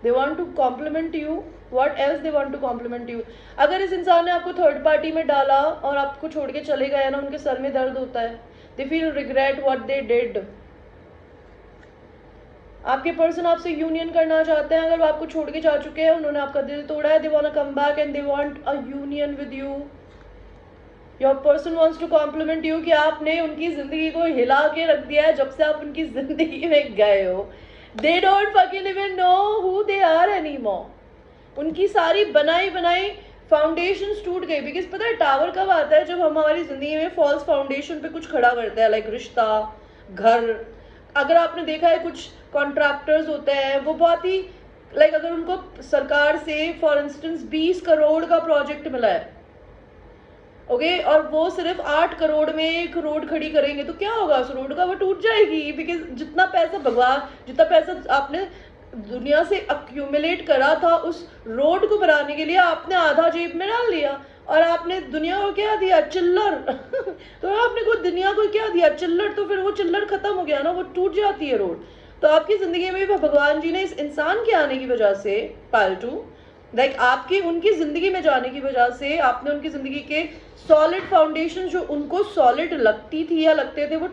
they want to compliment you, what else they want to compliment you. अगर इस इंसान ने आपको third party में डाला और आपको छोड़ के चले गए ना, उनके सर में दर्द होता है. They feel regret what they did. आपके पर्सन आपसे यूनियन करना चाहते हैं. अगर वो आपको छोड़ के जा चुके हैं, उन्होंने आपका दिल तोड़ा है, they want to come back and they want a union with you. Your person wants to compliment you कि आपने उनकी जिंदगी को हिला के रख दिया है जब से आप उनकी जिंदगी में गए हो. They don't fucking even know who they are anymore. उनकी सारी बनाई बनाई फाउंडेशन टूट गई. बिकॉज पता है टावर कब आता है? जब हम हमारी जिंदगी में फॉल्स फाउंडेशन पे कुछ खड़ा करते हैं, लाइक रिश्ता, घर. अगर आपने देखा है कुछ कॉन्ट्रैक्टर्स होते हैं, वो बहुत ही लाइक अगर उनको सरकार से फॉर इंस्टेंस 20 करोड़ का प्रोजेक्ट मिला है, ओके, और वो सिर्फ 8 करोड़ में एक रोड खड़ी करेंगे, तो क्या होगा उस रोड का? वो टूट जाएगी. बिकॉज जितना पैसा आपने दुनिया से अक्यूमुलेट करा था उस रोड को बनाने के लिए, आपने आधा जेब में डाल लिया और आपने दुनिया को क्या दिया? चिल्लर. तो आपने को दुनिया को क्या दिया? चिल्लर. तो फिर वो चिल्लर खत्म हो गया ना, वो टूट जाती है रोड. तो आपकी जिंदगी में भी भगवान जी ने इस इंसान के आने की वजह से, पालतू लाइक आपकी उनकी जिंदगी में जाने की वजह से, आपने उनकी जिंदगी के सॉलिड फाउंडेशन जो उनको सॉलिड लगती थी या लगते थे, वो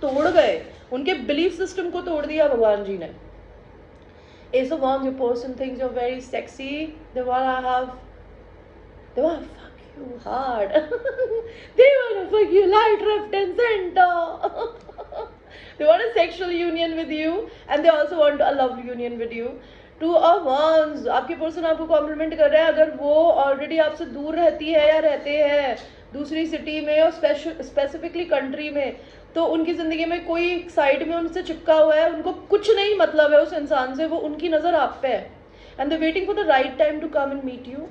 तोड़ गए. उनके बिलीफ सिस्टम को तोड़ दिया भगवान जी ने. Ace of Wands, your person thinks you're very sexy. They wanna fuck you hard. They wanna fuck you light, left and center. They want a sexual union with you and they also want a love union with you. Two of Wands, आपके person आपको complement कर रहे हैं. अगर वो already आपसे दूर रहती है या रहते हैं दूसरी सिटी में और स्पेसिफिकली कंट्री में, तो उनकी ज़िंदगी में कोई साइड में उनसे चिपका हुआ है, उनको कुछ नहीं मतलब है उस इंसान से, वो उनकी नज़र आप पे है. And they waiting for the right time to come and meet you.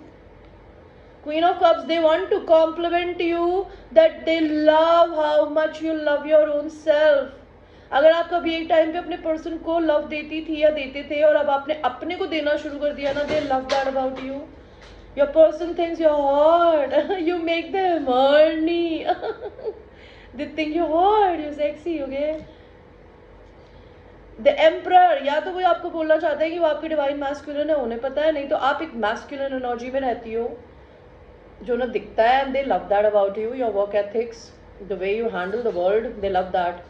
Queen of cups, they want to compliment you that they love how much you love your own self. अगर आप कभी एक टाइम पे अपने person को love देती थी या देते थे और अब आपने अपने को देना शुरू कर दिया ना, दे love that about you. Your person thinks you're hot. You make them horny. They think you're hot, you're sexy, okay? The Emperor, या तो कोई आपको बोलना चाहता है कि वो आपकी डिवाइन मैस्कुलिन है, उन्हें पता है, नहीं तो आप एक मैस्कुलिन एनर्जी में रहती हो जो ना दिखता है. And they love that about you. Your work ethics, the way you handle the world, they love that.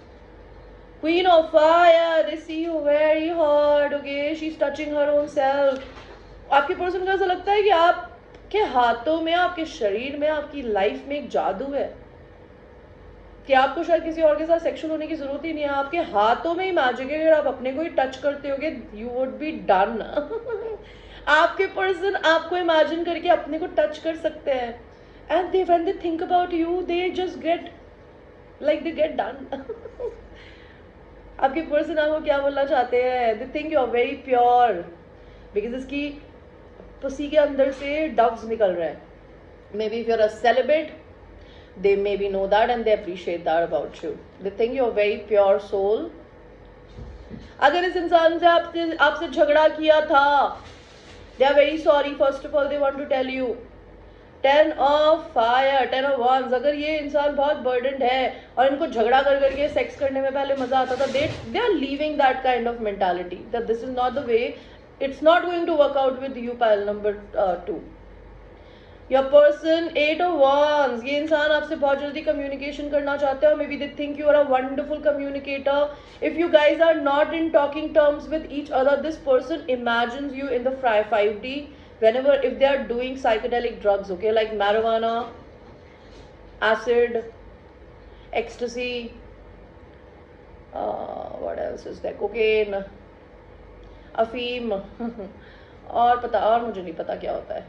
Queen of Fire, they see you very hard, okay? She's touching her own self. आपके person को ऐसा लगता है कि आपके हाथों में, आपके शरीर में, आपकी लाइफ में एक जादू है कि आपको शायद किसी और के साथ सेक्सुअल होने की जरूरत ही नहीं है. आपके हाथों में ही मैजिक है. अगर आप अपने को ही टच करते होगे, यू वुड बी डन. आपके पर्सन आपको इमेजिन करके अपने को टच कर सकते हैं. And they when they think about you, they just get like they get done. आपके पर्सन आपको क्या बोलना चाहते हैं? They think you are very pure. Because इसकी पुसी के अंदर से डव्स निकल रहे हैं. Maybe if you are a celebrity, they maybe know that and they appreciate that about you. They think you're very pure soul. अगर इस इंसान से आपसे झगड़ा किया था, they are very sorry. First of all, they want to tell you. 10 of Fire, 10 of Wands. अगर ये इंसान बहुत burdened है और इनको झगड़ा कर करके सेक्स करने में पहले मजा आता था, they are leaving that kind of mentality that this is not the way. It's not going to work out with you. Pile number 2. Your person, 8 of Wands. ये इंसान आपसे बहुत जल्दी कम्युनिकेशन करना चाहते हो. Maybe they think you are a wonderful communicator. If you guys are not in talking terms with each other, this person imagines you in the 5D whenever, if they are doing psychedelic drugs, okay, like marijuana, acid, ecstasy, what else is there, cocaine, अफीम और मुझे नहीं पता क्या होता है.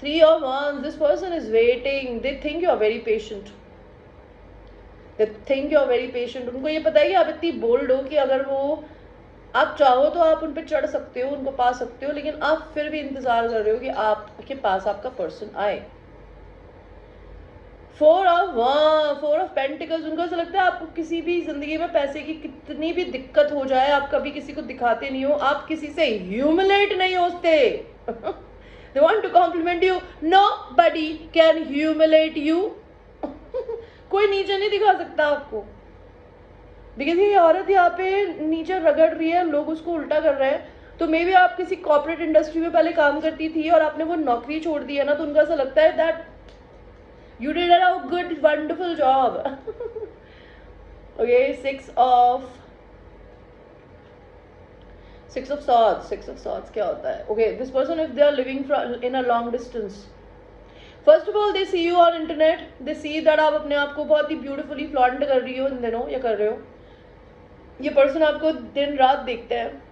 3 of Wands, this person is waiting. They think you are very patient. उनको ये पता है कि आप इतनी बोल्ड हो कि अगर वो आप चाहो तो आप उन पर चढ़ सकते हो, उनको पा सकते हो, लेकिन आप फिर भी इंतजार कर रहे हो कि आपके पास आपका पर्सन आए. 4 of Pentacles, उनको ऐसा लगता है आपको किसी भी जिंदगी में पैसे की कितनी भी दिक्कत हो जाए, आप कभी किसी को दिखाते नहीं हो, आप किसी से ह्यूमिलेट नहीं होते. They want to compliment you. Nobody can humiliate you. कोई नीचे नहीं दिखा सकता आपको. बिकॉज ये औरत यहाँ पे नीचे रगड़ रही है, लोग उसको उल्टा कर रहे हैं. तो मे बी आप किसी कॉर्पोरेट इंडस्ट्री में पहले काम करती थी और आपने वो नौकरी छोड़ दी है ना, तो उनको ऐसा लगता है that you did a good wonderful job. Okay, six of swords क्या होता है? Okay, this person if they are living in a long distance, first of all they see you on internet, they see that आप अपने आप को बहुत ही beautifully flaunt कर रही हो इन दिनों या कर रहे हो. ये पर्सन आपको दिन रात देखते हैं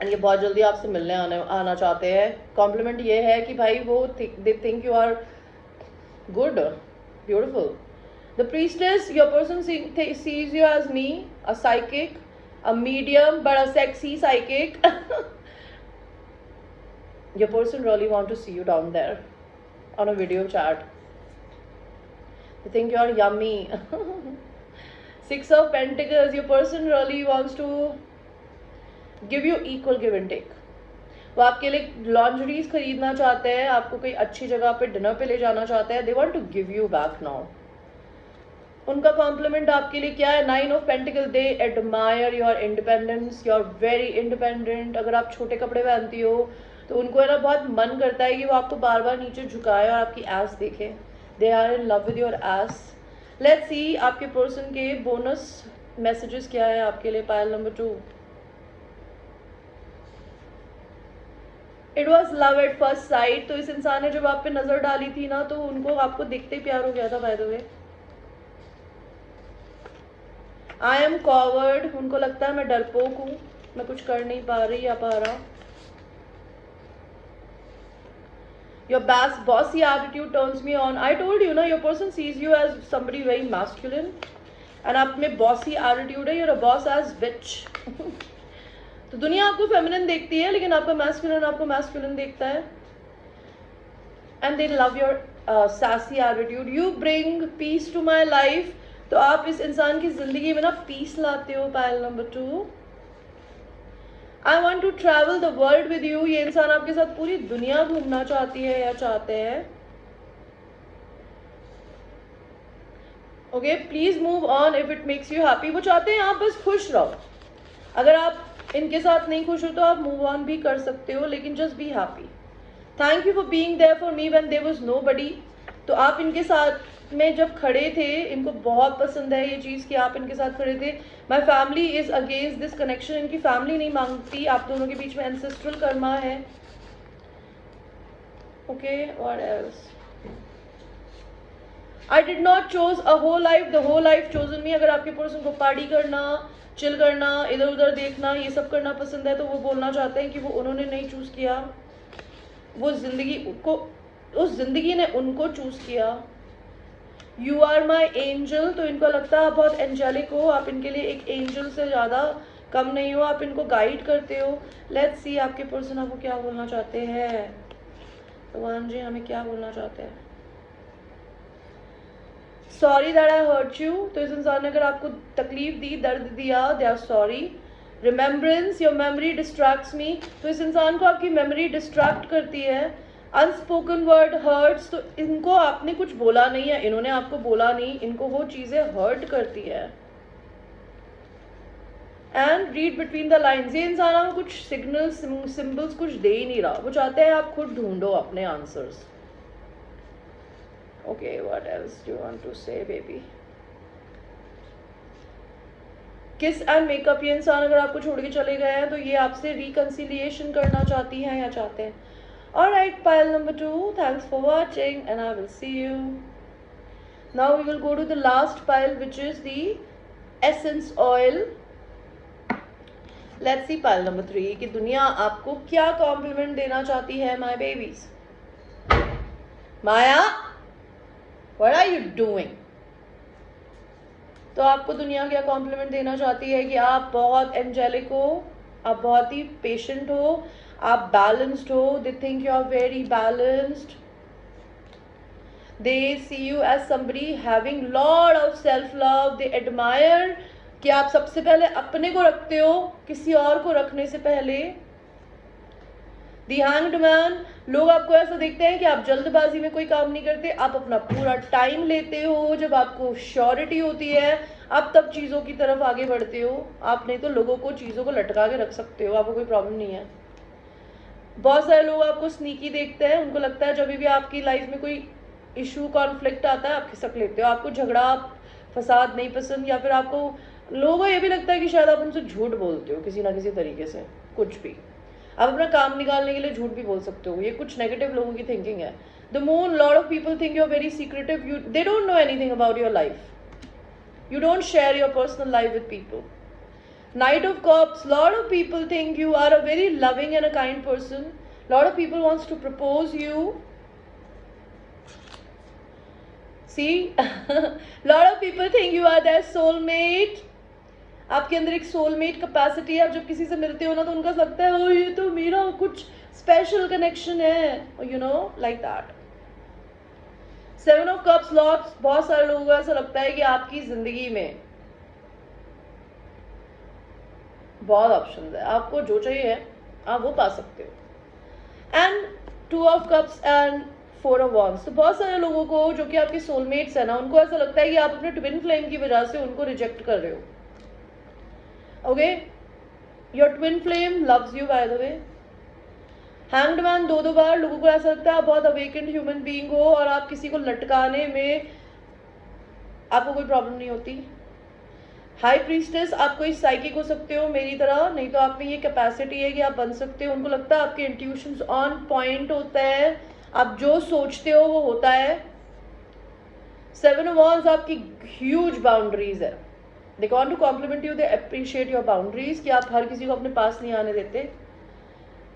एंड ये बहुत जल्दी आपसे मिलने आना चाहते हैं. कॉम्प्लीमेंट ये है कि भाई वो they think you are good, beautiful. The priestess, your person sees you as me, a psychic, a medium but a sexy psychic. Your person really want to see you down there on a video chat. They think you are yummy. Six of Pentacles, your person really wants to give you equal give and take. वो आपके लिए lingeries खरीदना चाहते हैं, आपको कोई अच्छी जगह पे डिनर पे ले जाना चाहते हैं. They want to give you back now. उनका कॉम्प्लीमेंट आपके लिए क्या है? 9 of pentacle. They admire your independence, you are very independent. अगर आप छोटे कपड़े पहनती हो तो उनको है ना बहुत मन करता है कि वो आपको बार बार नीचे झुकाए और आपकी एस देखे. They are in love with your ass. Let's see आपके पर्सन के बोनस मैसेजेस क्या है आपके लिए. Pile number 2. It was love at first sight. तो इस इंसान ने जब आप पे नजर डाली थी ना, तो उनको आपको देखते ही प्यार हो गया था. Bye the way, I am coward. उनको लगता है मैं डरपोक हूँ, मैं कुछ कर नहीं पा रही या पा रहा. Your bossy attitude turns me on. I told you ना, your person sees you as somebody very masculine and आप में बॉसी एटीट्यूड है. Your a boss as bitch. तो दुनिया आपको फेमिनिन देखती है लेकिन आपका मैस्कुलिन देखता है. And they love your sassy attitude. You bring peace to my life. तो आप इस इंसान की जिंदगी में ना पीस लाते हो. Pile number 2. I want to travel the world with you. ये इंसान आपके साथ पूरी दुनिया घूमना चाहती है या चाहते हैं. Okay, please move on if it makes you happy. वो चाहते हैं आप बस खुश रहो. अगर आप इनके साथ नहीं खुश हो तो आप मूव ऑन भी कर सकते हो, लेकिन just be happy. Thank you for being there for me when there was nobody. तो आप इनके साथ में जब खड़े थे, इनको बहुत पसंद है ये चीज़ कि आप इनके साथ खड़े थे. My family is against this connection. इनकी फैमिली नहीं मांगती. आप दोनों के बीच में एंसेस्ट्रल कर्मा है. Okay, what else? I did not choose a whole life, the whole life chosen me. अगर आपके पर्सन को पार्टी करना, चिल करना, इधर उधर देखना, ये सब करना पसंद है, तो वो बोलना चाहते हैं कि वो उन्होंने नहीं चूज किया, वो जिंदगी को, उस जिंदगी ने उनको चूज किया. You are my angel. तो इनको लगता है आप बहुत एंजेलिक हो. आप इनके लिए एक एंजल से ज़्यादा कम नहीं हो. आप इनको गाइड करते हो. लेट्स सी आपके पर्सन आपको क्या बोलना चाहते हैं. भगवान जी हमें क्या बोलना चाहते हैं. Sorry that I hurt you. तो इस इंसान ने अगर आपको तकलीफ दी, दर्द दिया, they are sorry. Remembrance, your memory distracts me. तो इस इंसान को आपकी मेमोरी डिस्ट्रैक्ट करती है. Unspoken word hurts. तो इनको आपने कुछ बोला नहीं है, इन्होंने आपको बोला नहीं, इनको वो चीजें हर्ट करती है. And read between the lines. ये इंसान आपको कुछ सिग्नल्स, सिंबल्स कुछ दे ही नहीं रहा. वो चाहते हैं आप खुद ढूंढो अपने answers. Okay, what else do you want to say baby. Kiss and make up. ये इंसान अगर आपको छोड़ के चले गए हैं तो ये आपसे रिकंसिलिएशन करना चाहती हैं या चाहते हैं. Alright, pile number 2. Thanks for watching and I will see you. Now we will go to the last pile, which is the essence oil. Let's see pile number 3 कि दुनिया आपको क्या कॉम्प्लीमेंट देना चाहती है. my babies. Maya, what are you doing? तो आपको दुनिया क्या कॉम्प्लीमेंट देना चाहती है कि आप बहुत एंजेलिक हो, आप बहुत ही पेशेंट हो, आप बैलेंस्ड हो. They think you are very balanced. They see you as somebody having lot of self love. They admire कि आप सबसे पहले अपने को रखते हो किसी और को रखने से पहले. The hanged man. लोग आपको ऐसा देखते हैं कि आप जल्दबाजी में कोई काम नहीं करते, आप अपना पूरा टाइम लेते हो. जब आपको श्योरिटी होती है आप तब चीज़ों की तरफ आगे बढ़ते हो. आप नहीं तो लोगों को, चीज़ों को लटका के रख सकते हो, आपको कोई प्रॉब्लम नहीं है. बहुत सारे लोग आपको स्नीकी देखते हैं, उनको लगता है जब भी आपकी लाइफ में कोई इशू कॉन्फ्लिक्ट आता है आप खिसक लेते हो, आपको झगड़ा फसाद नहीं पसंद, या फिर आपको लोगों को ये भी लगता है कि शायद आप उनसे झूठ बोलते हो किसी ना किसी तरीके से, कुछ भी आप अपना काम निकालने के लिए झूठ भी बोल सकते हो। ये कुछ नेगेटिव लोगों की थिंकिंग है। The more lot of people think you are very secretive, you they don't know anything about your life, you don't share your personal life with people. Knight of Cups, lot of people think you are a very loving and a kind person. Lot of people wants to propose you. See, lot of people think you are their soulmate. आपके अंदर एक soulmate capacity है, आप जब किसी से मिलते हो ना तो उनका लगता है ओ ये तो मेरा कुछ स्पेशल कनेक्शन है, you know like that. 7 of cups lords, बहुत सारे लोगों को ऐसा लगता है कि आपकी जिंदगी में बहुत ऑप्शंस है, आपको जो चाहिए आप वो पा सकते हो। And 2 of cups and 4 of wands, तो बहुत सारे लोगों को जो कि आपके सोलमेट्स है ना, उनको ऐसा लगता है कि आप अपने ट्विन फ्लेम की वजह से उनको रिजेक्ट कर रहे हो। Okay, your twin flame loves you bye the way. Hanged man 2 बार, लोगों को ऐसा लगता है आप बहुत अवेकेंड ह्यूमन बीइंग हो और आप किसी को लटकाने में आपको कोई प्रॉब्लम नहीं होती। हाई प्रीस्टेस, आप कोई साइकिक हो सकते हो मेरी तरह, नहीं तो आप में ये कैपेसिटी है कि आप बन सकते हो। उनको लगता है आपके इंट्यूशंस ऑन पॉइंट होता है, आप जो सोचते हो वो होता है। 7 ऑफ वॉन्ड्स आपकी ह्यूज बाउंड्रीज है, they want to compliment you, they appreciate your boundaries कि आप हर किसी को अपने पास नहीं आने देते।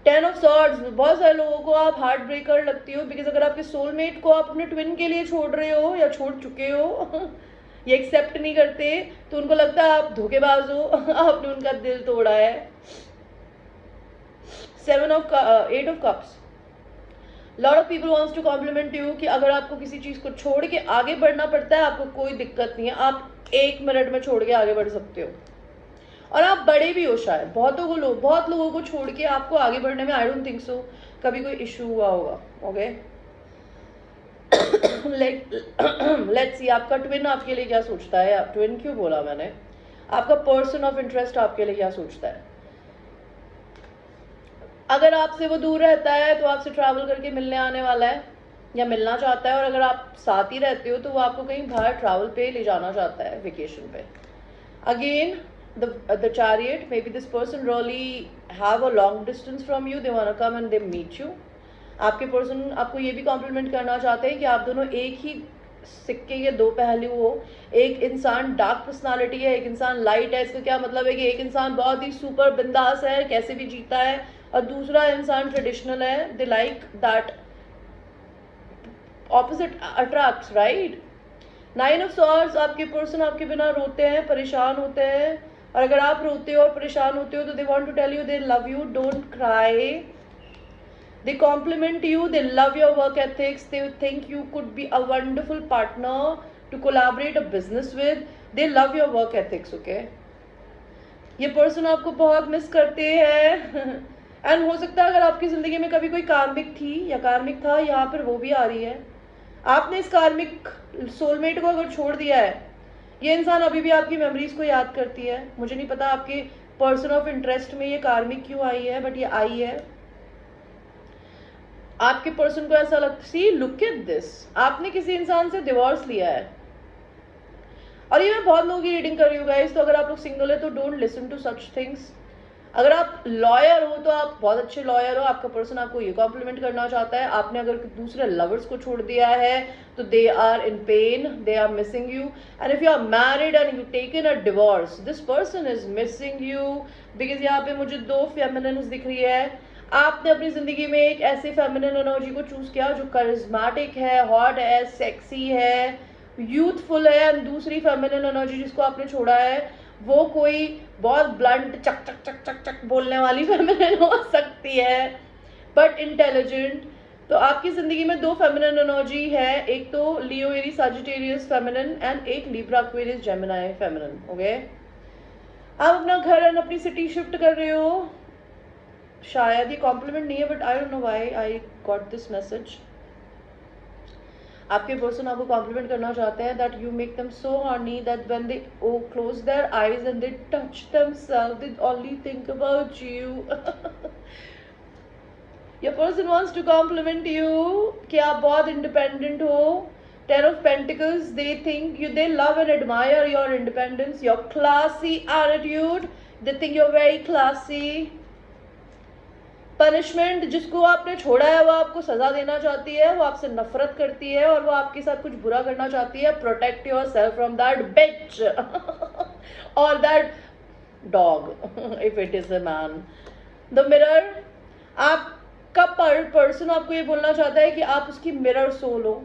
10 ऑफ सॉर्ड्स, बहुत सारे लोगों को आप हार्ट ब्रेकर लगती हो, बिकॉज अगर आपके सोलमेट को आप अपने ट्विन के लिए छोड़ रहे हो या छोड़ चुके हो ये एक्सेप्ट नहीं करते तो उनको लगता है आप धोखेबाज हो आपने उनका दिल तोड़ा है। 8 of cups, lot of people wants to compliment you कि अगर आपको किसी चीज को छोड़ के आगे बढ़ना पड़ता है आपको कोई दिक्कत नहीं है, आप 1 मिनट में छोड़ के आगे बढ़ सकते हो और आप बड़े भी हो शायद। बहुत लोगों को छोड़ के आपको आगे बढ़ने में आई डोंट थिंक सो कभी कोई इशू हुआ होगा। ओके, लेट्स सी आपका ट्विन आपके लिए क्या सोचता है, ट्विन क्यों बोला मैंने, आपका पर्सन ऑफ इंटरेस्ट आपके लिए क्या सोचता है। अगर आपसे वो दूर रहता है तो आपसे ट्रैवल करके मिलने आने वाला है या मिलना चाहता है, और अगर आप साथ ही रहते हो तो वो आपको कहीं बाहर ट्रैवल पे ले जाना चाहता है, वेकेशन पे। Again the chariot, maybe this person really have a long distance from you, they want to come and they meet you. आपके पर्सन आपको ये भी कॉम्प्लीमेंट करना चाहते हैं कि आप दोनों एक ही सिक्के के 2 पहलू हो। एक इंसान डार्क पर्सनालिटी है, एक इंसान लाइट है। इसका क्या मतलब है कि एक इंसान बहुत ही सुपर बिंदास है, कैसे भी जीता है, और दूसरा इंसान ट्रेडिशनल है, they like that opposite attracts, right. 9 of swords, आपके पर्सन आपके बिना रोते हैं, परेशान होते हैं, और अगर आप रोते हो और परेशान होते हो तो they want to tell you they love you, don't cry. They compliment you, they love your work ethics, they think you could be a wonderful partner to collaborate a business with, they love your work ethics. Okay, ये person आपको बहुत miss करते हैं and हो सकता है अगर आपकी जिंदगी में कभी कोई कार्मिक थी या कार्मिक था, यहाँ पर वो भी आ रही है। आपने इस कार्मिक सोलमेट को अगर छोड़ दिया है, ये इंसान अभी भी आपकी मेमोरीज को याद करती है। मुझे नहीं पता आपके पर्सन ऑफ इंटरेस्ट में ये कार्मिक क्यों आई है, बट ये आई है। आपके पर्सन को ऐसा लगता, सी लुक एट दिस, आपने किसी इंसान से डिवोर्स लिया है, और ये मैं बहुत लोगों की रीडिंग कर रही हूँ गाइस, तो अगर आप लोग सिंगल है तो don't listen to such things. अगर आप लॉयर हो तो आप बहुत अच्छे लॉयर हो, आपका पर्सन आपको ये कॉम्प्लीमेंट करना चाहता है। आपने अगर दूसरे लवर्स को छोड़ दिया है तो they are in pain, they are missing you, and if you are married and you taken a divorce, this person is missing you, because यहाँ पे मुझे 2 फेमिनिन्स दिख रही है। आपने अपनी जिंदगी में एक ऐसे फेमिनिन एनर्जी को चूज किया जो करिज्मेटिक है, हॉट है, सेक्सी है, यूथफुल है, एंड दूसरी फेमिनिन एनर्जी जिसको आपने छोड़ा है वो कोई बहुत ब्लंट चक चक चक चक चक बोलने वाली फेमिनिन हो सकती है, बट इंटेलिजेंट। तो आपकी जिंदगी में 2 फेमिनिन एनर्जी है, एक तो लियो एरीज सजिटेरियस फेमिनिन एंड एक Libra Aquarius Gemini feminine. Okay, आप अपना घर एंड अपनी सिटी शिफ्ट कर रहे हो, शायद ये कॉम्प्लीमेंट नहीं है but I don't know why I got this message. आपके पर्सन आपको कॉम्प्लीमेंट करना चाहते हैं that you make them so horny that when they close their eyes and they touch themselves they only think about you Your person wants to compliment you कि आप बहुत independent हो. Ten of Pentacles, they love and admire your independence, your classy attitude. They think you're very classy. Punishment, जिसको आपने छोड़ा है वो आपको सजा देना चाहती है, वो आपसे नफरत करती है और वो आपके साथ कुछ बुरा करना चाहती है. Protect yourself from that bitch और that dog if it is a man. The mirror, आपका पर्सन आपको ये बोलना चाहता है कि आप उसकी मिरर सोल हो.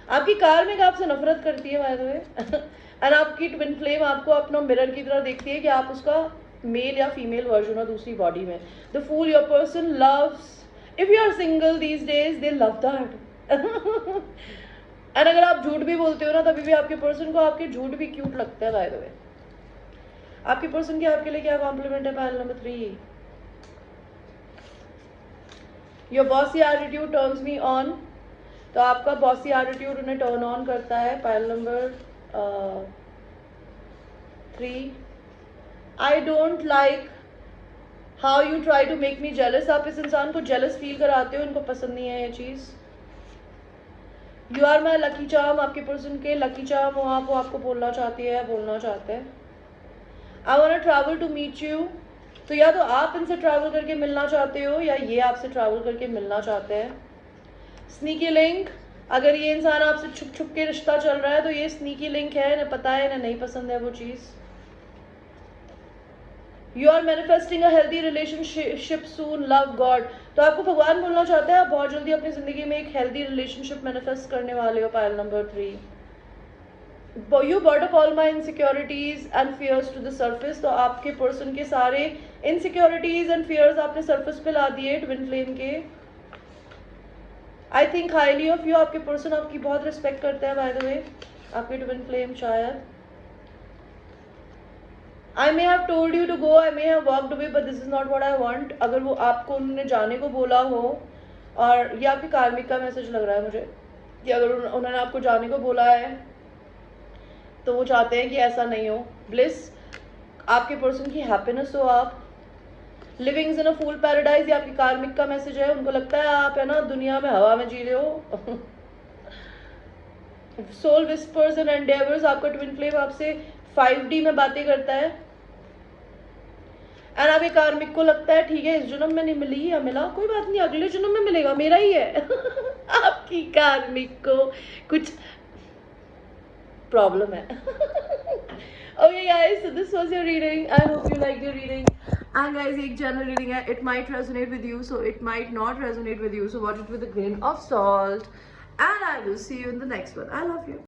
आपकी कार में आपसे नफरत करती है बाय द वे एंड आपकी ट्विन फ्लेम आपको अपना मिरर की तरह देखती है कि आप उसका मेल या फीमेल वर्जन हो दूसरी बॉडी में. The fool, your person loves, if you are single these days they love that. And अगर आप झूठ भी बोलते हो ना तभी भी आपके पर्सन को आपके झूठ भी क्यूट लगता है बाय द वे. आपके पर्सन की आपके लिए क्या कॉम्प्लीमेंट है? Pile number 3, your bossy attitude turns me on. तो आपका बॉसी एटीट्यूड उन्हें टर्न ऑन करता है. Pile number 3, I don't like how you try to make me jealous. आप इस इंसान को जेलस फील कराते हो, इनको पसंद नहीं है ये चीज़. You are my lucky charm, आपके पर्सन के लकी चार्म हो आप, वो आपको बोलना चाहती है या बोलना चाहते हैं. I want to travel to meet you. तो या तो आप इनसे ट्रैवल करके मिलना चाहते हो या ये आपसे ट्रैवल करके मिलना चाहते हैं. स्नीकी लिंक, अगर ये इंसान आपसे छुप छुप के रिश्ता चल रहा है तो ये स्नीकी लिंक है, इन्हें पता है इन्हें नहीं पसंद है वो चीज़. You are manifesting a healthy relationship soon, love God. तो आपको भगवान बोलना चाहते हैं आप बहुत जल्दी अपनी जिंदगी में एक हेल्दी रिलेशनशिप मैनिफेस्ट करने वाले हो. Pile number 3, you bought up all my insecurities and fears to the surface. तो आपके पर्सन के सारे इनसिक्योरिटीज एंड फियर्स आपने सर्फेस पे ला दिए ट्विन फ्लेम के. I think highly of you, आपके पर्सन आपकी बहुत रिस्पेक्ट करते हैं बाय द वे, आपके ट्विन फ्लेम. शायद I may have told you to go, I may have walked away, but this is not what I want. अगर वो आपको उन्होंने जाने को बोला हो, और ये आपके कार्मिक का मैसेज लग रहा है मुझे कि अगर उन्होंने आपको जाने को बोला है तो वो चाहते हैं कि ऐसा नहीं हो. ब्लिस, आपके पर्सन की हैप्पीनेस हो, आप लिविंग्स इन अ फूल पैराडाइज, ये आपके कार्मिक का मैसेज है. उनको लगता है आप है ना दुनिया में हवा में जी रहे हो. सोल विस्पर्स एंड एंडेवर्स, आपका ट्विन फ्लेम आपसे 5D में बातें करता है. एंड आपके कार्मिक को लगता है ठीक है इस जन्म में नहीं मिली या मिला कोई बात नहीं, अगले जन्म में मिलेगा, मेरा ही है. आपकी कार्मिक को कुछ प्रॉब्लम है. Okay guys, so this was your reading. I hope you like your reading. And guys, एक जनरल रीडिंग है, it might resonate with you, so it might not resonate with you, so watch it with a grain of salt. And I will see you in the next one. I love you.